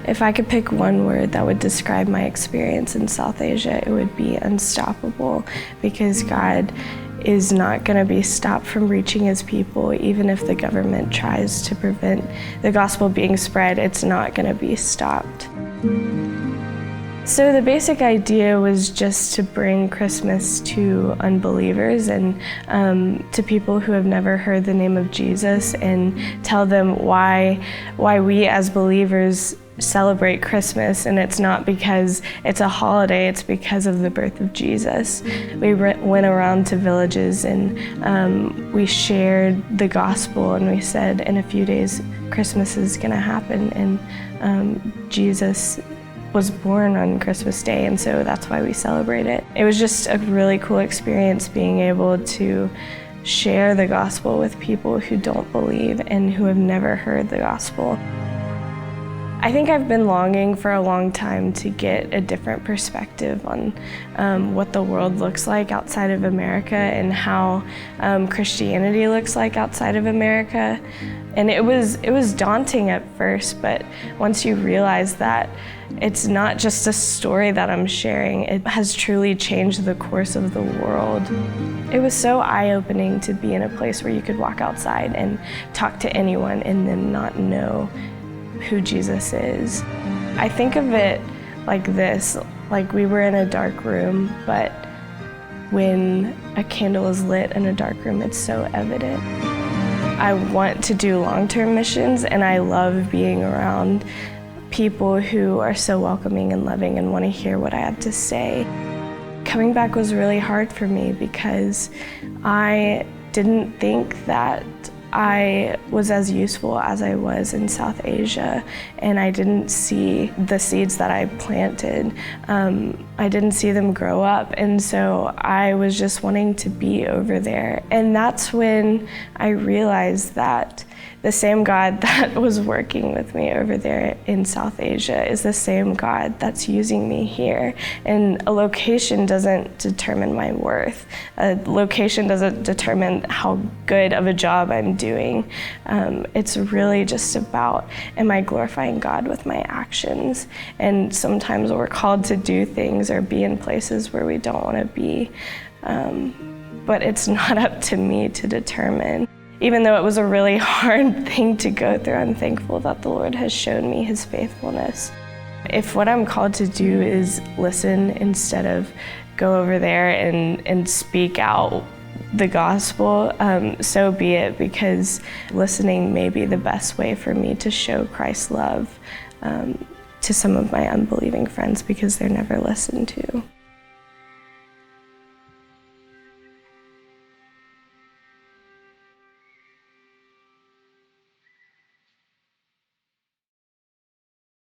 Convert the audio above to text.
If I could pick one word that would describe my experience in South Asia, it would be unstoppable, because God is not going to be stopped from reaching his people. Even if the government tries to prevent the gospel being spread, it's not going to be stopped. So the basic idea was just to bring Christmas to unbelievers and to people who have never heard the name of Jesus, and tell them why we as believers celebrate Christmas. And it's not because it's a holiday, it's because of the birth of Jesus. We went around to villages and we shared the gospel, and we said, in a few days Christmas is going to happen, and Jesus was born on Christmas Day, and so that's why we celebrate it. It was just a really cool experience being able to share the gospel with people who don't believe and who have never heard the gospel. I think I've been longing for a long time to get a different perspective on what the world looks like outside of America, and how Christianity looks like outside of America. And it was daunting at first, but once you realize that it's not just a story that I'm sharing, it has truly changed the course of the world. It was so eye-opening to be in a place where you could walk outside and talk to anyone and then not know who Jesus is. I think of it like this, like we were in a dark room, but when a candle is lit in a dark room, it's so evident. I want to do long-term missions, and I love being around people who are so welcoming and loving and want to hear what I have to say. Coming back was really hard for me because I didn't think that I was as useful as I was in South Asia, and I didn't see the seeds that I planted. I didn't see them grow up, and so I was just wanting to be over there. And that's when I realized that the same God that was working with me over there in South Asia is the same God that's using me here. And a location doesn't determine my worth. A location doesn't determine how good of a job I'm doing. It's really just about, am I glorifying God with my actions? And sometimes we're called to do things or be in places where we don't want to be. But it's not up to me to determine. Even though it was a really hard thing to go through, I'm thankful that the Lord has shown me his faithfulness. If what I'm called to do is listen instead of go over there and speak out the gospel, so be it, because listening may be the best way for me to show Christ's love to some of my unbelieving friends, because they're never listened to.